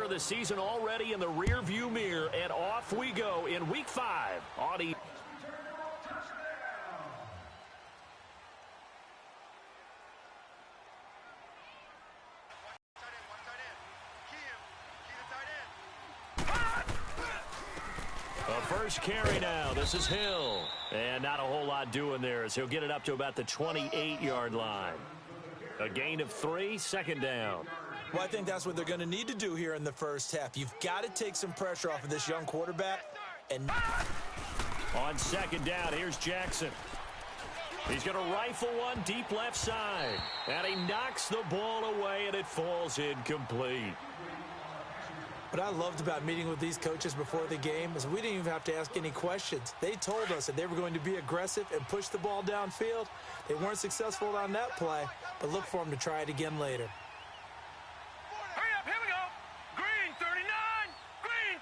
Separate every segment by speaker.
Speaker 1: of the season already in the rearview mirror, and off we go in Week 5 on E. First carry now. This is Hill. And not a whole lot doing there as he'll get it up to about the 28-yard line. A gain of 3, second down.
Speaker 2: Well, I think that's what they're going to need to do here in the first half. You've got to take some pressure off of this young quarterback. And
Speaker 1: on second down, here's Jackson. He's going to rifle one deep left side. And he knocks the ball away, and it falls incomplete.
Speaker 2: What I loved about meeting with these coaches before the game is we didn't even have to ask any questions. They told us that they were going to be aggressive and push the ball downfield. They weren't successful on that play, but look for them to try it again later.
Speaker 3: Hurry up, here we go. Green 39, green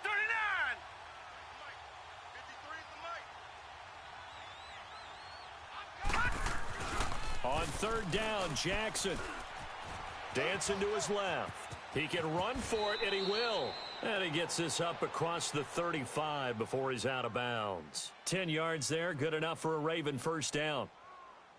Speaker 3: 39.
Speaker 1: On third down, Jackson. Dancing to his left. He can run for it, and he will. And he gets this up across the 35 before he's out of bounds. 10 yards there, good enough for a Raven first down.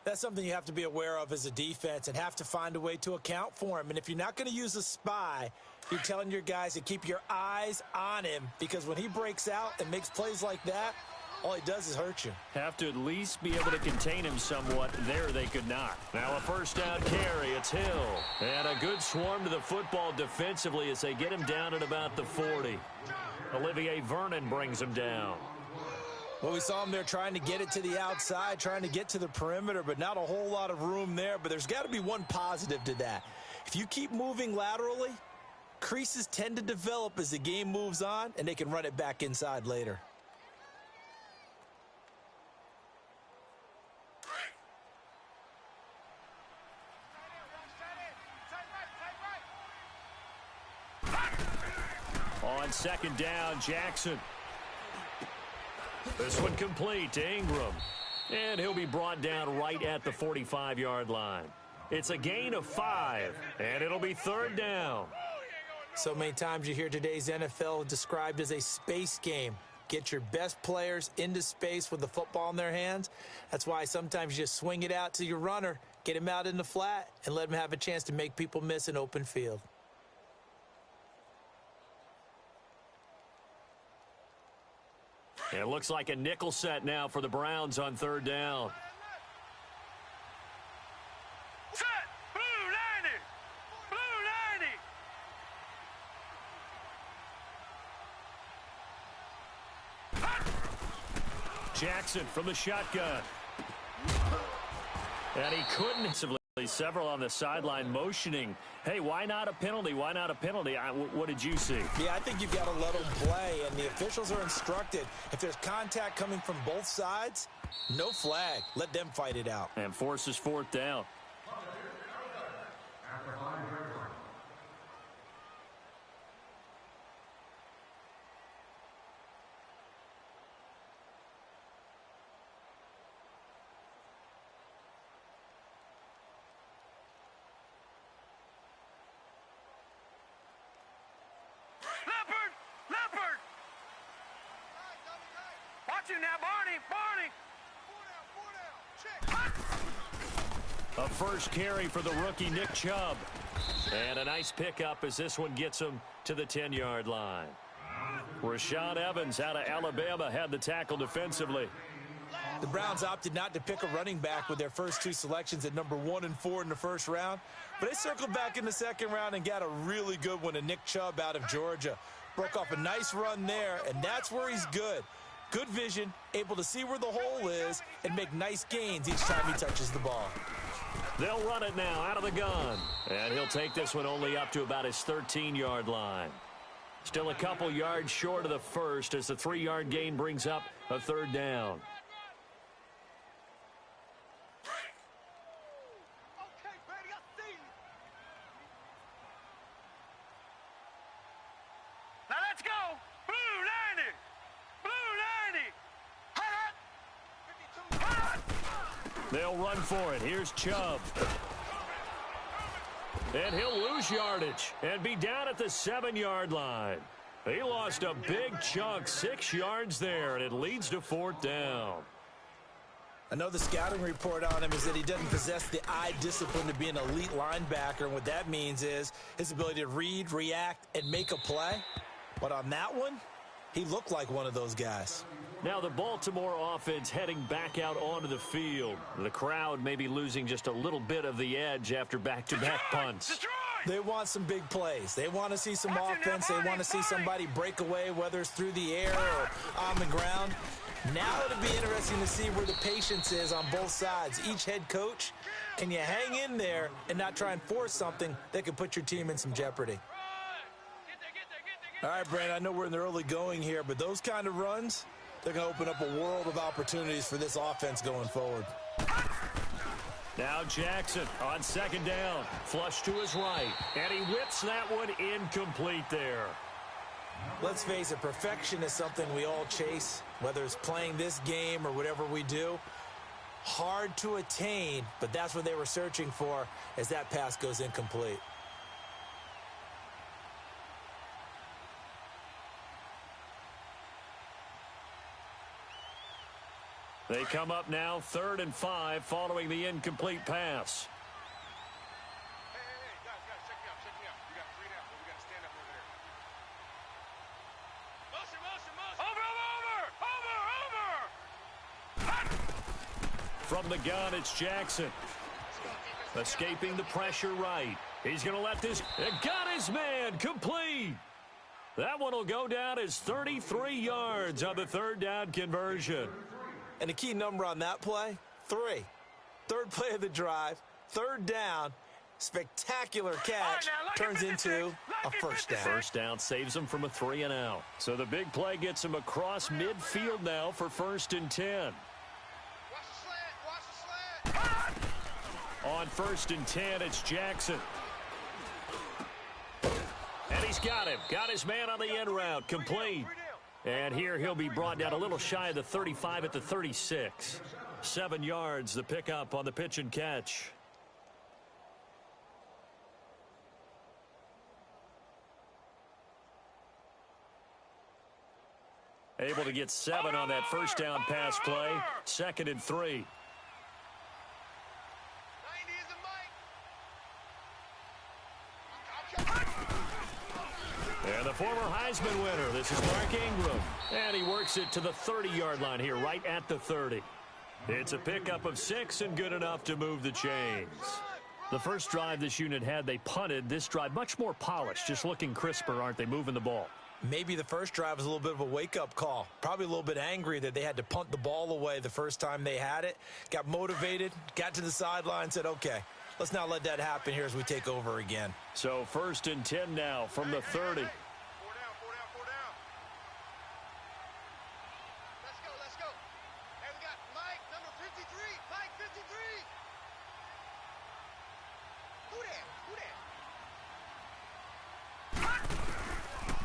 Speaker 2: That's something you have to be aware of as a defense and have to find a way to account for him. And if you're not going to use a spy, you're telling your guys to keep your eyes on him, because when he breaks out and makes plays like that, all he does is hurt you.
Speaker 1: Have to at least be able to contain him somewhat. There they could not. Now a first down carry. It's Hill. And a good swarm to the football defensively as they get him down at about the 40. Olivier Vernon brings him down.
Speaker 2: Well, we saw him there trying to get it to the outside, trying to get to the perimeter, but not a whole lot of room there. But there's got to be one positive to that. If you keep moving laterally, creases tend to develop as the game moves on, and they can run it back inside later.
Speaker 1: On second down, Jackson. This one complete to Ingram. And he'll be brought down right at the 45-yard line. It's a gain of 5, and it'll be third down.
Speaker 2: So many times you hear today's NFL described as a space game. Get your best players into space with the football in their hands. That's why sometimes you just swing it out to your runner, get him out in the flat, and let him have a chance to make people miss an open field.
Speaker 1: It looks like a nickel set now for the Browns on third down.
Speaker 3: Set! Blue 90! Blue 90!
Speaker 1: Jackson from the shotgun. And he couldn't. Several on the sideline motioning. Hey, why not a penalty? Why not a penalty? What did you see?
Speaker 2: Yeah, I think you've got to let them play, and the officials are instructed. If there's contact coming from both sides, no flag. Let them fight it out.
Speaker 1: And forces fourth down.
Speaker 3: Leopard! Watch him now, Barney!
Speaker 1: A first carry for the rookie Nick Chubb. And a nice pickup as this one gets him to the 10-yard line. Rashaan Evans out of Alabama had the tackle defensively.
Speaker 2: The Browns opted not to pick a running back with their first 2 selections at number 1 and 4 in the first round. But they circled back in the second round and got a really good one in Nick Chubb out of Georgia. Broke off a nice run there, and that's where he's good. Good vision, able to see where the hole is, and make nice gains each time he touches the ball.
Speaker 1: They'll run it now out of the gun. And he'll take this one only up to about his 13-yard line. Still a couple yards short of the first as the 3-yard gain brings up a third down.
Speaker 3: Now let's go! Blue 90! Blue 90!
Speaker 1: They'll run for it. Here's Chubb. And he'll lose yardage and be down at the 7-yard line. He lost a big chunk, 6 yards there, and it leads to 4th down.
Speaker 2: I know the scouting report on him is that he doesn't possess the eye discipline to be an elite linebacker. And what that means is his ability to read, react, and make a play. But on that one, he looked like one of those guys.
Speaker 1: Now the Baltimore offense heading back out onto the field. The crowd may be losing just a little bit of the edge after back-to-back punts.
Speaker 2: They want some big plays. They want to see some offense. They want to see somebody break away, whether it's through the air or on the ground. Now it'll be interesting to see where the patience is on both sides. Each head coach, can you hang in there and not try and force something that could put your team in some jeopardy? All right, Brandon, I know we're in the early going here, but those kind of runs, they're going to open up a world of opportunities for this offense going forward.
Speaker 1: Now Jackson on 2nd down. Flush to his right. And he whips that one incomplete there.
Speaker 2: Let's face it, perfection is something we all chase, whether it's playing this game or whatever we do. Hard to attain, but that's what they were searching for as that pass goes incomplete.
Speaker 1: They come up now 3rd and 5 following the incomplete pass.
Speaker 3: Hey, guys, check me out. You got 3 now, but we got to stand up over there. Motion. Over.
Speaker 1: From the gun, it's Jackson. Escaping the pressure right. He's going to let this. Got his man. Complete. That one will go down as 33 yards on the 3rd down conversion.
Speaker 2: And the key number on that play, 3. 3rd play of the drive, 3rd down, spectacular catch, turns into a 1st down.
Speaker 1: 1st down saves them from a 3-and-out. So the big play gets him across midfield now for 1st and 10.
Speaker 3: Watch the slant.
Speaker 1: On 1st and 10, it's Jackson. And he's got him. Got his man on the end route. Complete. And here he'll be brought down a little shy of the 35 at the 36. 7 yards, the pickup on the pitch and catch. Able to get 7 on that 1st down pass play. 2nd and 3. And the former Heisman winner, this is Mark Ingram. And he works it to the 30-yard line here, right at the 30. It's a pickup of 6 and good enough to move the chains. The first drive this unit had, they punted. This drive, much more polished, just looking crisper, aren't they, moving the ball?
Speaker 2: Maybe the first drive was a little bit of a wake-up call. Probably a little bit angry that they had to punt the ball away the first time they had it. Got motivated, got to the sideline, said, okay, let's not let that happen here as we take over again.
Speaker 1: So 1st and 10 now from the 30.
Speaker 3: 4 down. Let's go. Hey, we got Mike, number 53. Mike, 53. Who that?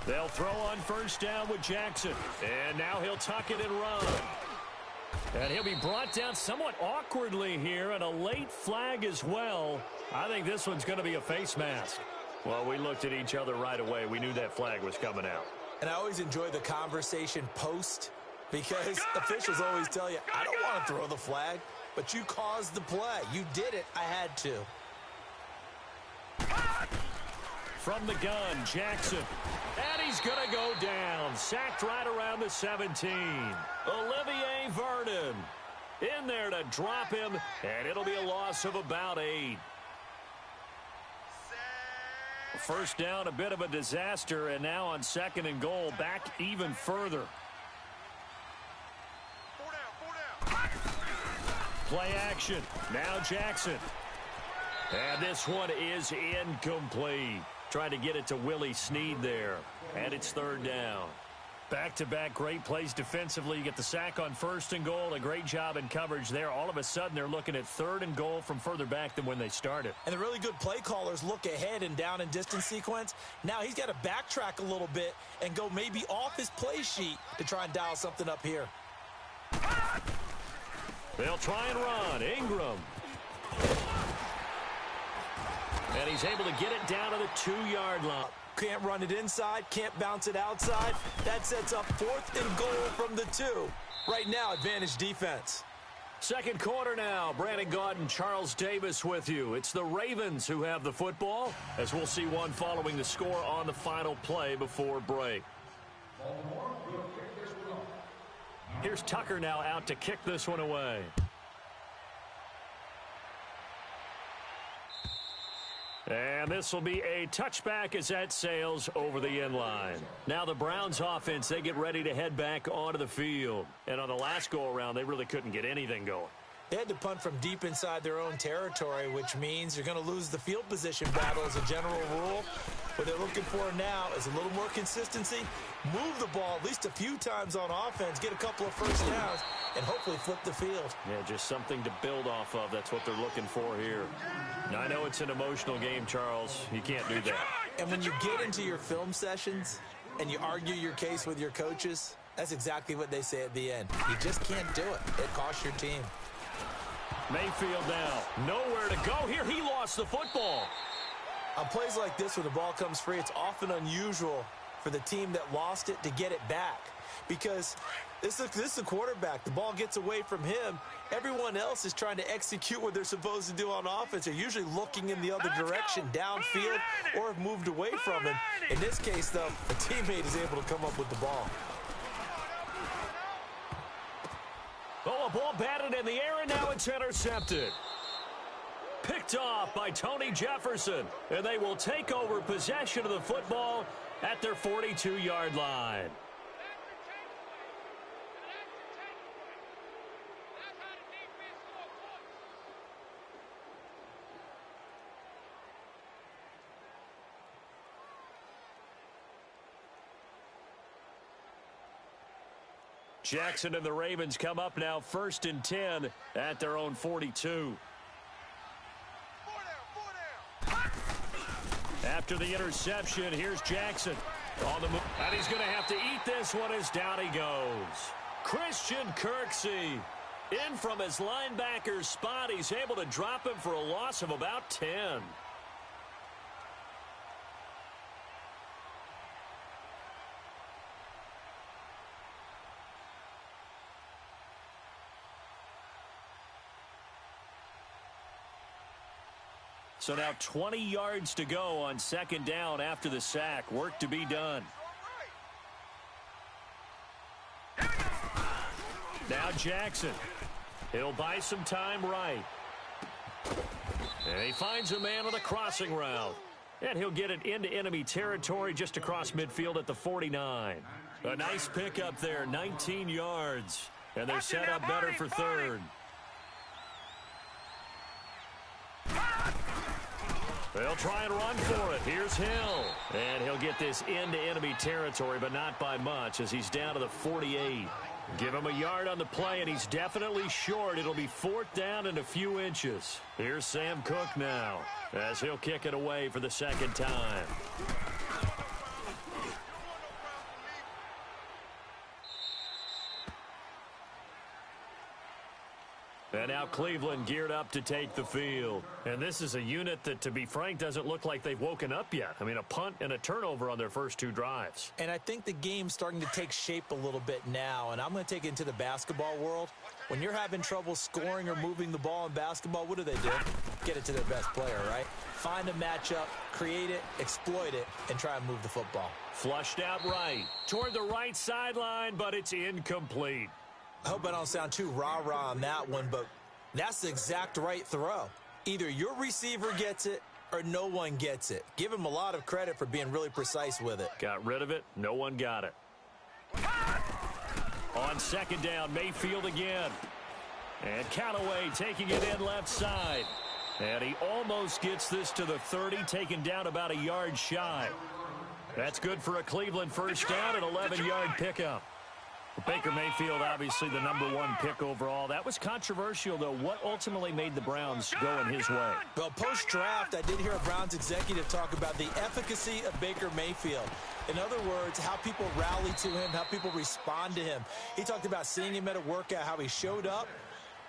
Speaker 1: They'll throw on 1st down with Jackson. And now he'll tuck it and run. And he'll be brought down somewhat awkwardly here, and a late flag as well. I think this one's going to be a face mask. Well, we looked at each other right away. We knew that flag was coming out.
Speaker 2: And I always enjoy the conversation post, because officials always tell you, I don't want to throw the flag, but you caused the play. You did it. I had to.
Speaker 1: From the gun, Jackson. And he's going to go down. Sacked right around the 17. Olivier Vernon in there to drop him, and it'll be a loss of about 8. 1st down, a bit of a disaster, and now on 2nd and goal, back even further.
Speaker 3: 4 down.
Speaker 1: Play action. Now Jackson. And this one is incomplete. Trying to get it to Willie Snead there. And it's 3rd down. Back-to-back great plays defensively. You get the sack on 1st and goal. A great job in coverage there. All of a sudden, they're looking at 3rd and goal from further back than when they started.
Speaker 2: And the really good play callers look ahead and down and distance sequence. Now he's got to backtrack a little bit and go maybe off his play sheet to try and dial something up here. They'll
Speaker 1: try and run. Ingram. And he's able to get it down to the 2-yard line.
Speaker 2: Can't run it inside, can't bounce it outside. That sets up 4th and goal from the 2. Right now, advantage defense.
Speaker 1: Second quarter now. Brandon Gaudin, Charles Davis with you. It's the Ravens who have the football, as we'll see one following the score on the final play before break. Here's Tucker now out to kick this one away. And this will be a touchback as that sails over the end line. Now the Browns offense, they get ready to head back onto the field. And on the last go-around, they really couldn't get anything going.
Speaker 2: They had to punt from deep inside their own territory, which means you're going to lose the field position battle as a general rule. What they're looking for now is a little more consistency, move the ball at least a few times on offense, get a couple of first downs, and hopefully flip the field.
Speaker 1: Yeah, just something to build off of. That's what they're looking for here. Now, I know it's an emotional game, Charles. You can't do that.
Speaker 2: And when you get into your film sessions and you argue your case with your coaches, that's exactly what they say at the end. You just can't do it. It costs your team.
Speaker 1: Mayfield now. Nowhere to go here. He lost the football.
Speaker 2: On plays like this where the ball comes free, it's often unusual for the team that lost it to get it back. Because this is a quarterback. The ball gets away from him. Everyone else is trying to execute what they're supposed to do on offense. They're usually looking in the other direction, downfield, or have moved away from him. In this case, though, a teammate is able to come up with the ball.
Speaker 1: Oh, a ball batted in the air, and now it's intercepted. Picked off by Tony Jefferson, and they will take over possession of the football at their 42-yard line. Jackson and the Ravens come up now 1st and 10 at their own 42. After the interception, here's Jackson on the move. And he's going to have to eat this one as down he goes. Christian Kirksey in from his linebacker spot. He's able to drop him for a loss of about 10. So now 20 yards to go on 2nd down after the sack. Work to be done. Now Jackson. He'll buy some time right. And he finds a man on the crossing route. And he'll get it into enemy territory just across midfield at the 49. A nice pickup there, 19 yards. And they're set up better for 3rd. They'll try and run for it. Here's Hill. And he'll get this into enemy territory, but not by much as he's down to the 48. Give him a yard on the play, and he's definitely short. It'll be 4th down and a few inches. Here's Sam Cook now as he'll kick it away for the 2nd time. And now Cleveland geared up to take the field. And this is a unit that, to be frank, doesn't look like they've woken up yet. I mean, a punt and a turnover on their first 2 drives.
Speaker 2: And I think the game's starting to take shape a little bit now. And I'm going to take it into the basketball world. When you're having trouble scoring or moving the ball in basketball, what do? Get it to their best player, right? Find a matchup, create it, exploit it, and try and move the football.
Speaker 1: Flushed out right. Toward the right sideline, but it's incomplete.
Speaker 2: I hope I don't sound too rah-rah on that one, but that's the exact right throw. Either your receiver gets it or no one gets it. Give him a lot of credit for being really precise with it.
Speaker 1: Got rid of it. No one got it. On 2nd down, Mayfield again. And Callaway taking it in left side. And he almost gets this to the 30, taken down about a yard shy. That's good for a Cleveland first down, an 11-yard pickup. Baker Mayfield, obviously the #1 pick overall. That was controversial, though. What ultimately made the Browns go in his way?
Speaker 2: Well, post-draft, I did hear a Browns executive talk about the efficacy of Baker Mayfield. In other words, how people rally to him, how people respond to him. He talked about seeing him at a workout, how he showed up,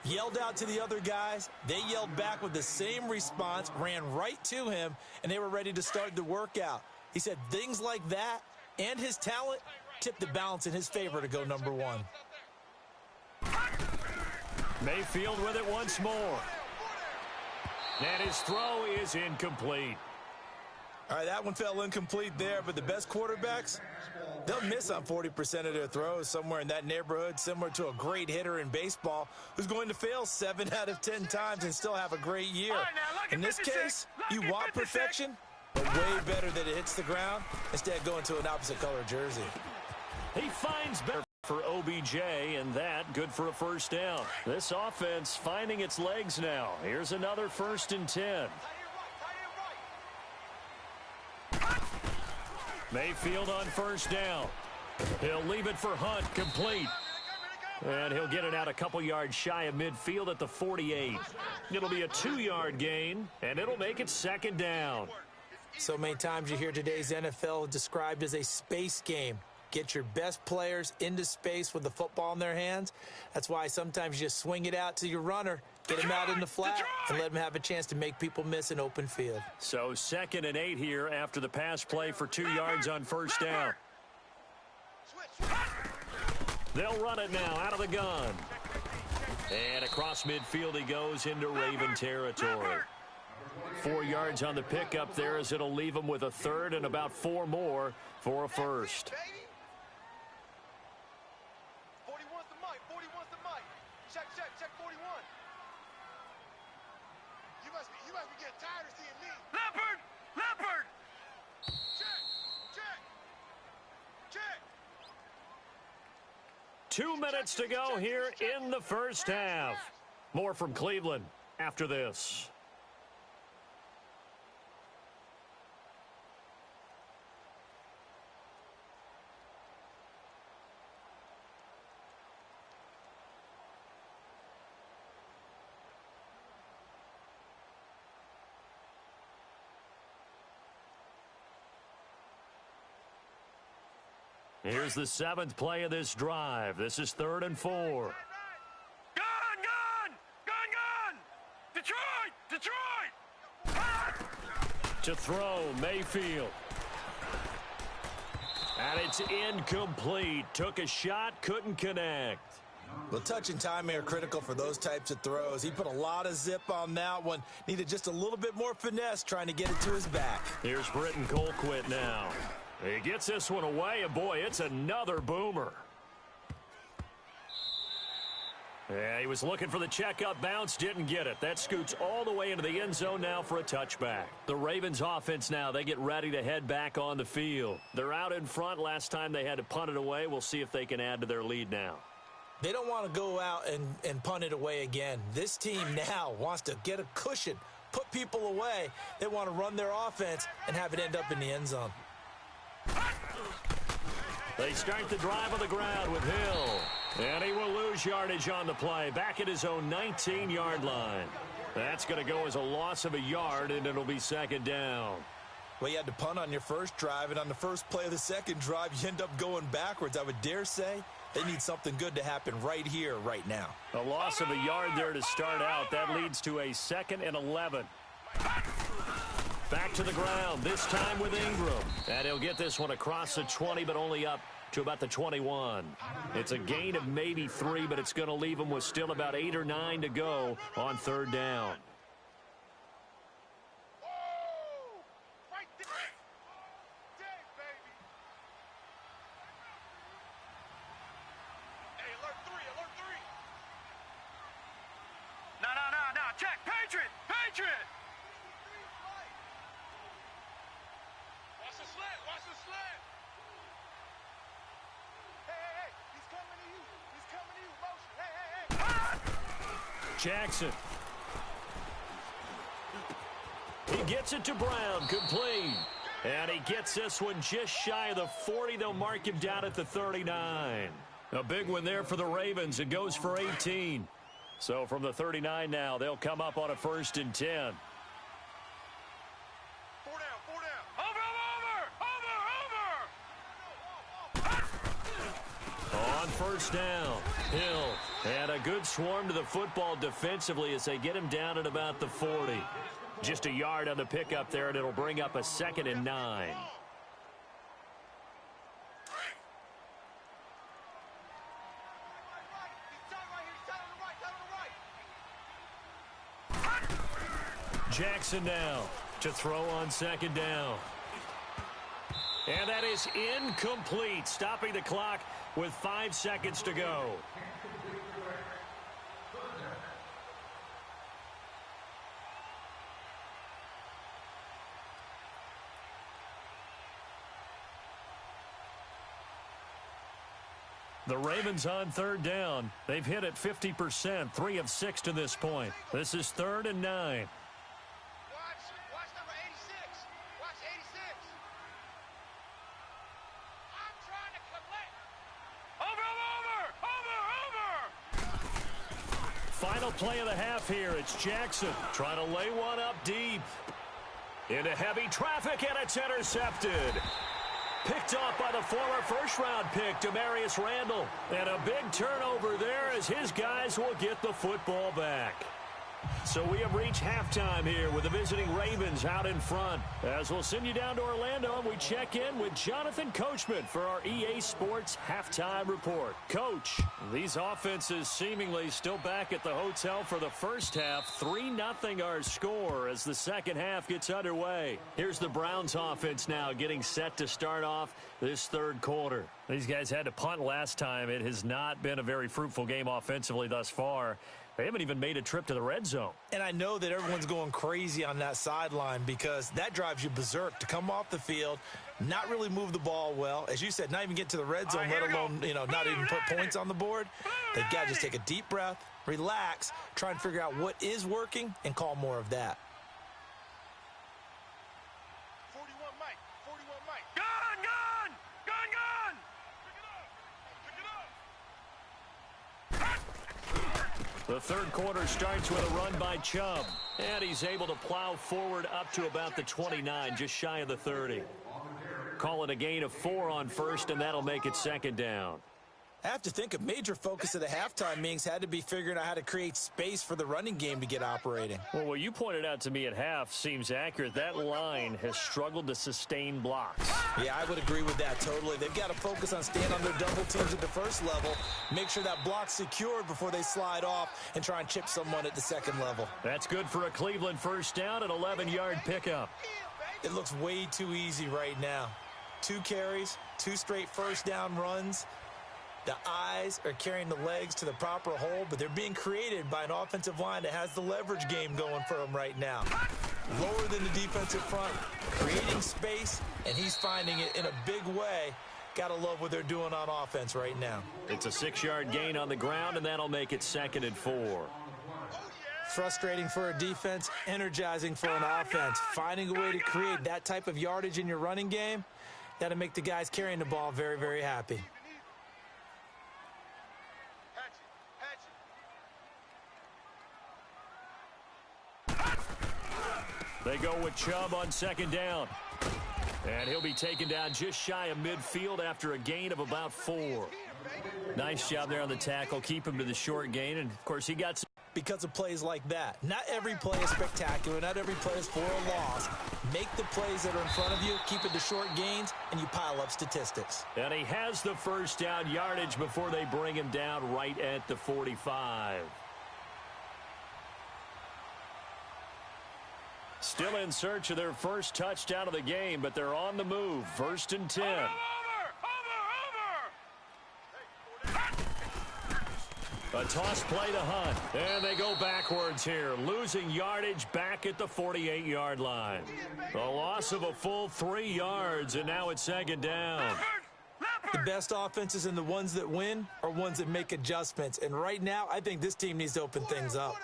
Speaker 2: Yelled out to the other guys. They yelled back with the same response, ran right to him, and they were ready to start the workout. He said things like that and his talent tipped the balance in his favor to go number one.
Speaker 1: Mayfield with it once more. And his throw is incomplete.
Speaker 2: All right, that one fell incomplete there, but the best quarterbacks, they'll miss on 40% of their throws, somewhere in that neighborhood, similar to a great hitter in baseball who's going to fail 7 out of 10 times and still have a great year. In this case, you want perfection, but way better that it hits the ground instead of going to an opposite color jersey.
Speaker 1: He finds better for OBJ, and that good for a first down. This offense finding its legs now. Here's another 1st and 10. Mayfield on first down. He'll leave it for Hunt, complete. And he'll get it out a couple yards shy of midfield at the 48. It'll be a 2-yard gain, and it'll make it 2nd down.
Speaker 2: So many times you hear today's NFL described as a space game. Get your best players into space with the football in their hands. That's why sometimes you just swing it out to your runner, get him out in the flat, and let him have a chance to make people miss an open field.
Speaker 1: So 2nd and 8 here after the pass play for 2 yards on first down. They'll run it now out of the gun. And across midfield he goes into Raven territory. 4 yards on the pickup there as it'll leave him with a 3rd and about 4 more for a first.
Speaker 3: 41's the mic. 41's the mic. Check 41. You must be getting tired of seeing me. Leopard. Check.
Speaker 1: 2 minutes to go here in the first half. More from Cleveland after this. Here's the 7th play of this drive. This is 3rd and 4.
Speaker 3: Gun! Detroit!
Speaker 1: To throw, Mayfield. And it's incomplete. Took a shot, couldn't connect.
Speaker 2: Well, touch and timing are critical for those types of throws. He put a lot of zip on that one. Needed just a little bit more finesse trying to get it to his back.
Speaker 1: Here's Britton Colquitt now. He gets this one away, and boy, it's another boomer. Yeah, he was looking for the checkup bounce, didn't get it. That scoots all the way into the end zone now for a touchback. The Ravens offense now, they get ready to head back on the field. They're out in front. Last time they had to punt it away. We'll see if they can add to their lead now.
Speaker 2: They don't want to go out and punt it away again. This team now wants to get a cushion, put people away. They want to run their offense and have it end up in the end zone.
Speaker 1: They start the drive on the ground with Hill. And he will lose yardage on the play. Back at his own 19-yard line. That's going to go as a loss of a yard, and it'll be 2nd down.
Speaker 2: Well, you had to punt on your first drive, and on the first play of the second drive, you end up going backwards. I would dare say they need something good to happen right here, right now.
Speaker 1: A loss of a yard there to start out. That leads to a 2nd and 11. Back to the ground, this time with Ingram. And he'll get this one across the 20, but only up to about the 21. It's a gain of maybe 3, but it's going to leave him with still about 8 or 9 to go on 3rd down.
Speaker 3: Right there. Dang, baby. Hey, alert 3. No. Check. Patriot. Watch the slant. Hey. He's coming to you. Motion. Hey.
Speaker 1: Jackson. He gets it to Brown, complete. And he gets this one just shy of the 40. They'll mark him down at the 39. A big one there for the Ravens. It goes for 18. So from the 39 now, they'll come up on a 1st and 10.
Speaker 3: 4 down. Over.
Speaker 1: On first down. Hill and a good swarm to the football defensively as they get him down at about the 40. Just a yard on the pickup there, and it'll bring up a 2nd and 9. Jackson now to throw on 2nd down. And that is incomplete, stopping the clock with 5 seconds to go. The Ravens on 3rd down. They've hit it 50%, 3 of 6 to this point. This is 3rd and 9.
Speaker 3: Watch number 86. Watch 86. I'm trying to collect. Over.
Speaker 1: Final play of the half here. It's Jackson trying to lay one up deep. Into heavy traffic, and it's intercepted. Picked off by the former first-round pick, Demarius Randall. And a big turnover there as his guys will get the football back. So we have reached halftime here with the visiting Ravens out in front. As we'll send you down to Orlando, and we check in with Jonathan Coachman for our EA Sports Halftime Report. Coach, these offenses seemingly still back at the hotel for the first half. 3-0 our score as the second half gets underway. Here's the Browns offense now getting set to start off this third quarter. These guys had to punt last time. It has not been a very fruitful game offensively thus far. They haven't even made a trip to the red zone.
Speaker 2: And I know that everyone's going crazy on that sideline because that drives you berserk to come off the field, not really move the ball well. As you said, not even get to the red zone, let alone, not even put points on the board. They've got to just take a deep breath, relax, try and figure out what is working, and call more of that.
Speaker 3: 41 Mike. 41 Mike. Gun.
Speaker 1: The third quarter starts with a run by Chubb, and he's able to plow forward up to about the 29, just shy of the 30. Call it a gain of 4 on first, and that'll make it 2nd down.
Speaker 2: I have to think a major focus of the halftime meetings had to be figuring out how to create space for the running game to get operating.
Speaker 1: Well, what you pointed out to me at half seems accurate. That line has struggled to sustain blocks.
Speaker 2: Yeah, I would agree with that totally. They've got to focus on staying on their double teams at the first level, make sure that block's secured before they slide off and try and chip someone at the second level.
Speaker 1: That's good for a Cleveland first down, an 11-yard pickup.
Speaker 2: It looks way too easy right now. 2 carries, 2 straight first down runs. The eyes are carrying the legs to the proper hole, but they're being created by an offensive line that has the leverage game going for them right now. Lower than the defensive front, creating space, and he's finding it in a big way. Gotta love what they're doing on offense right now.
Speaker 1: It's a 6-yard gain on the ground, and that'll make it 2nd and 4.
Speaker 2: Frustrating for a defense, energizing for an offense. Finding a way to create that type of yardage in your running game, that'll make the guys carrying the ball very, very happy.
Speaker 1: They go with Chubb on 2nd down. And he'll be taken down just shy of midfield after a gain of about 4. Nice job there on the tackle. Keep him to the short gain. And, of course, he got some.
Speaker 2: Because of plays like that. Not every play is spectacular. Not every play is for a loss. Make the plays that are in front of you, keep it to short gains, and you pile up statistics.
Speaker 1: And he has the first down yardage before they bring him down right at the 45. Still in search of their first touchdown of the game, but they're on the move. 1st and 10. A toss play to Hunt. And they go backwards here, losing yardage back at the 48-yard line. A loss of a full 3 yards, and now it's 2nd down.
Speaker 2: The best offenses and the ones that win are ones that make adjustments. And right now, I think this team needs to open things up.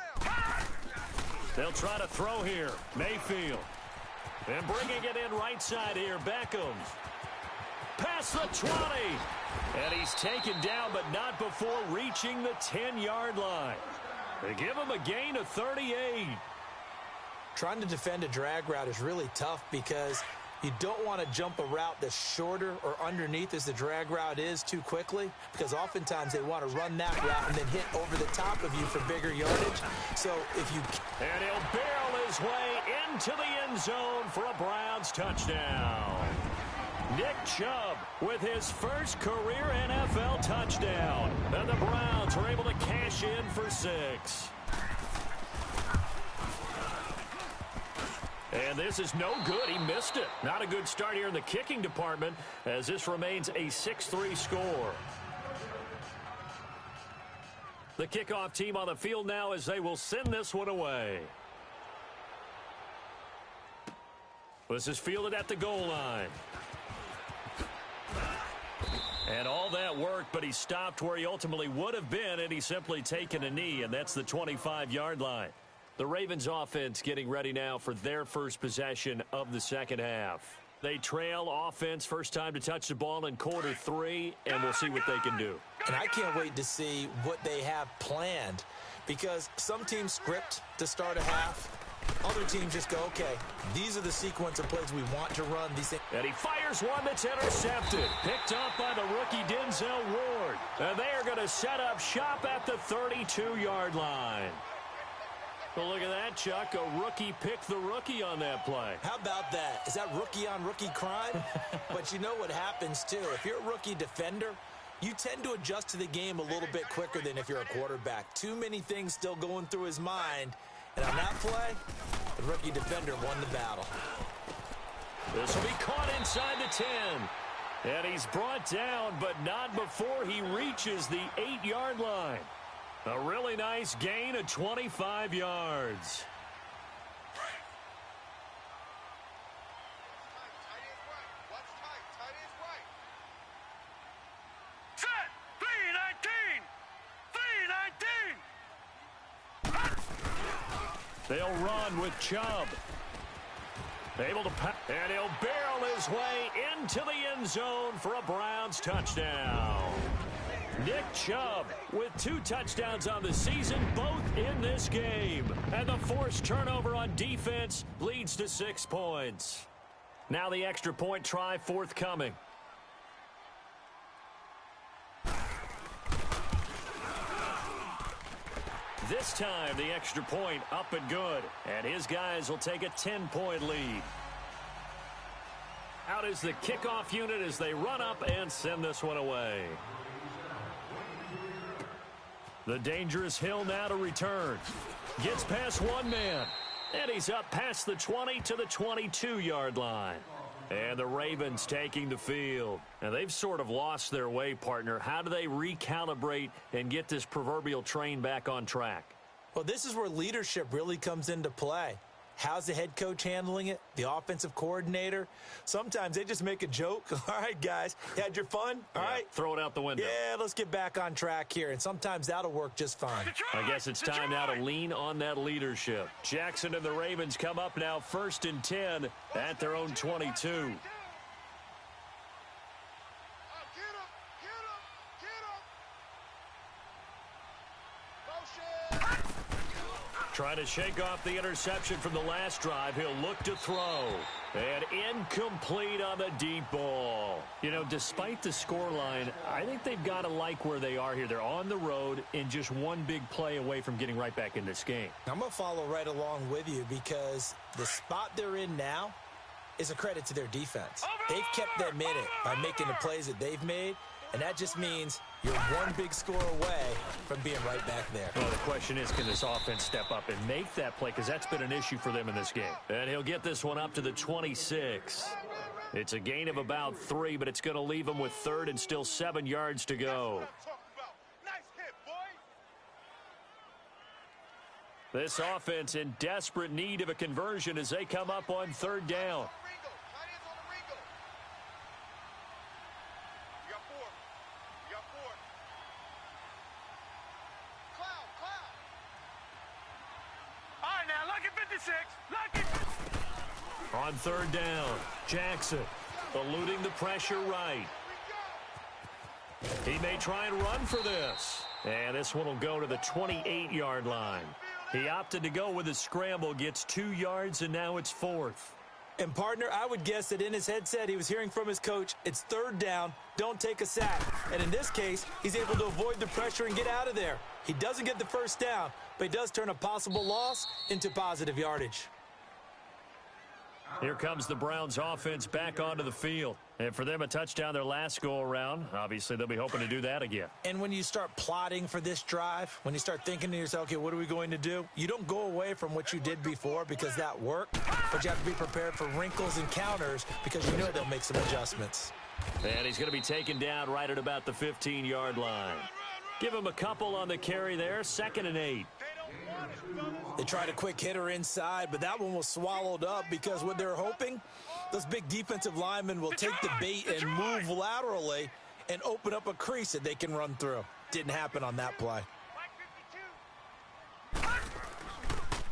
Speaker 1: They'll try to throw here. Mayfield. And bringing it in right side here, Beckham. Past the 20. And he's taken down, but not before reaching the 10-yard line. They give him a gain of 38.
Speaker 2: Trying to defend a drag route is really tough because You don't want to jump a route that's shorter or underneath as the drag route is too quickly, because oftentimes they want to run that route and then hit over the top of you for bigger yardage. So if you...
Speaker 1: And he'll barrel his way into the end zone for a Browns touchdown. Nick Chubb with his first career NFL touchdown. And the Browns are able to cash in for 6. And this is no good. He missed it. Not a good start here in the kicking department as this remains a 6-3 score. The kickoff team on the field now as they will send this one away. This is fielded at the goal line. And all that worked, but he stopped where he ultimately would have been, and he's simply taken a knee, and that's the 25-yard line. The Ravens offense getting ready now for their first possession of the second half. They trail offense, first time to touch the ball in quarter 3, and we'll see what they can do.
Speaker 2: And I can't wait to see what they have planned, because some teams script to start a half. Other teams just go, okay, these are the sequence of plays we want to run. These things.
Speaker 1: And he fires one that's intercepted. Picked up by the rookie Denzel Ward. And they are going to set up shop at the 32-yard line. Well, look at that, Chuck. A rookie picked the rookie on that play.
Speaker 2: How about that? Is that rookie-on-rookie crime? But you know what happens, too. If you're a rookie defender, you tend to adjust to the game a little bit quicker than if you're a quarterback. Too many things still going through his mind. And on that play, the rookie defender won the battle.
Speaker 1: This will be caught inside the 10. And he's brought down, but not before he reaches the 8-yard line. A really nice gain of 25 yards.
Speaker 3: Set! 319! 319!
Speaker 1: They'll run with Chubb. Able to pass, and he'll barrel his way into the end zone for a Browns touchdown. Nick Chubb with 2 touchdowns on the season, both in this game. And the forced turnover on defense leads to 6 points. Now the extra point try forthcoming. This time the extra point up and good. And his guys will take a 10-point lead. Out is the kickoff unit as they run up and send this one away. The dangerous Hill now to return. Gets past one man. And he's up past the 20 to the 22-yard line. And the Ravens taking the field. And they've sort of lost their way, partner. How do they recalibrate and get this proverbial train back on track?
Speaker 2: Well, this is where leadership really comes into play. How's the head coach handling it? The offensive coordinator? Sometimes they just make a joke. All right, guys, you had your fun? All right.
Speaker 1: Throw it out the window.
Speaker 2: Yeah, let's get back on track here. And sometimes that'll work just fine.
Speaker 1: I guess it's time now to lean on that leadership. Jackson and the Ravens come up now 1st and 10 at their own 22. Trying to shake off the interception from the last drive. He'll look to throw. And incomplete on the deep ball. You know, despite the scoreline, I think they've got to like where they are here. They're on the road and just one big play away from getting right back in this game.
Speaker 2: I'm going to follow right along with you because the spot they're in now is a credit to their defense. They've kept them in it by making the plays that they've made. And that just means you're one big score away from being right back there.
Speaker 1: Well, the question is, can this offense step up and make that play? Because that's been an issue for them in this game. And he'll get this one up to the 26. It's a gain of about 3, but it's going to leave him with 3rd and still 7 yards to go. This offense in desperate need of a conversion as they come up on 3rd down. On 3rd down, Jackson eluding the pressure right. He may try and run for this. And this one will go to the 28-yard line. He opted to go with a scramble, gets 2 yards, and now it's 4th.
Speaker 2: And, partner, I would guess that in his headset he was hearing from his coach, it's third down, don't take a sack. And in this case, he's able to avoid the pressure and get out of there. He doesn't get the first down, but he does turn a possible loss into positive yardage.
Speaker 1: Here comes the Browns offense back onto the field. And for them, a touchdown their last go-around. Obviously, they'll be hoping to do that again.
Speaker 2: And when you start plotting for this drive, when you start thinking to yourself, okay, what are we going to do? You don't go away from what you did before because that worked, but you have to be prepared for wrinkles and counters because you know they'll make some adjustments.
Speaker 1: And he's going to be taken down right at about the 15-yard line. Give him a couple on the carry there, 2nd and 8.
Speaker 2: They tried a quick hitter inside, but that one was swallowed up because what they're hoping, those big defensive linemen will take the bait and move laterally and open up a crease that they can run through. Didn't happen on that play.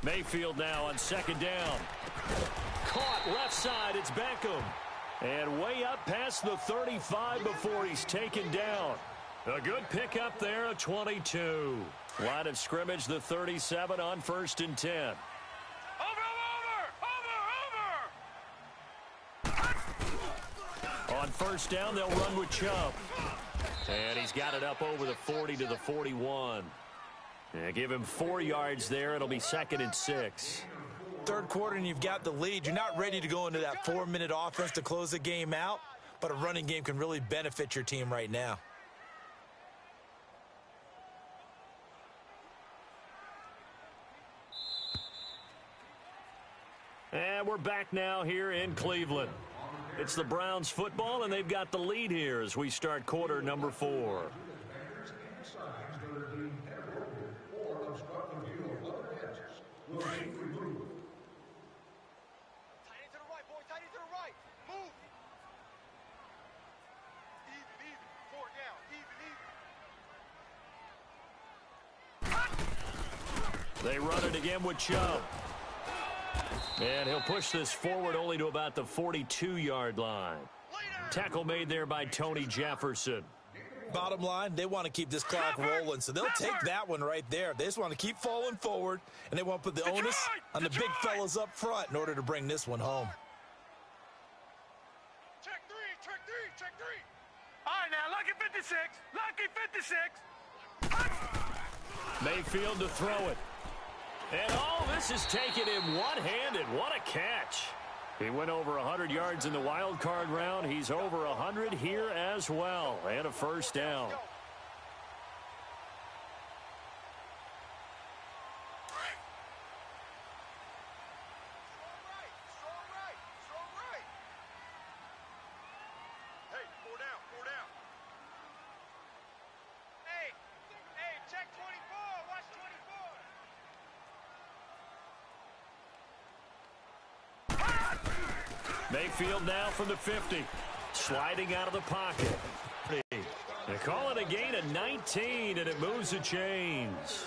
Speaker 1: Mayfield now on 2nd down. Caught left side, it's Beckham. And way up past the 35 before he's taken down. A good pickup there, a 22. Line of scrimmage, the 37 on 1st and 10.
Speaker 3: Over!
Speaker 1: On 1st down, they'll run with Chubb. And he's got it up over the 40 to the 41. Give him 4 yards there. It'll be 2nd and 6.
Speaker 2: Third quarter and you've got the lead. You're not ready to go into that 4-minute offense to close the game out, but a running game can really benefit your team right now.
Speaker 1: And we're back now here in Cleveland. It's the Browns football, and they've got the lead here as we start quarter number 4. They run it again with Chubb. And he'll push this forward only to about the 42-yard line. Tackle made there by Tony Jefferson.
Speaker 2: Bottom line, they want to keep this clock rolling, so they'll take that one right there. They just want to keep falling forward, and they want to put the onus on the big fellas up front in order to bring this one home.
Speaker 3: Check three. All right, now, lucky 56.
Speaker 1: Mayfield to throw it. And this is taken in one-handed. What a catch. He went over 100 yards in the wild card round. He's over 100 here as well. And a first down.
Speaker 3: Hey, 4 down. Hey, check 24. Watch 24.
Speaker 1: Mayfield now from the 50. Sliding out of the pocket. They call it a gain of 19, and it moves the chains.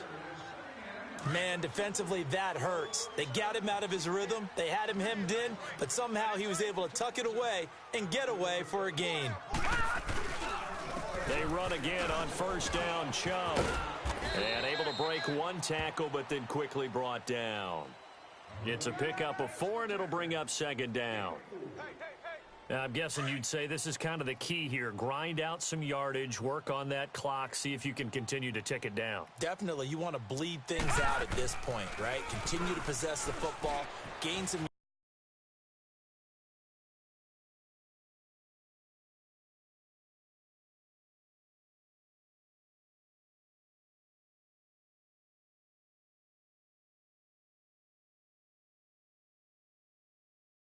Speaker 2: Man, defensively, that hurts. They got him out of his rhythm. They had him hemmed in, but somehow he was able to tuck it away and get away for a gain.
Speaker 1: They run again on first down, Chubb. And able to break one tackle, but then quickly brought down. It's a pickup of 4, and it'll bring up 2nd down. I'm guessing you'd say this is kind of the key here. Grind out some yardage, work on that clock, see if you can continue to tick it down.
Speaker 2: Definitely, you want to bleed things out at this point, right? Continue to possess the football, gain some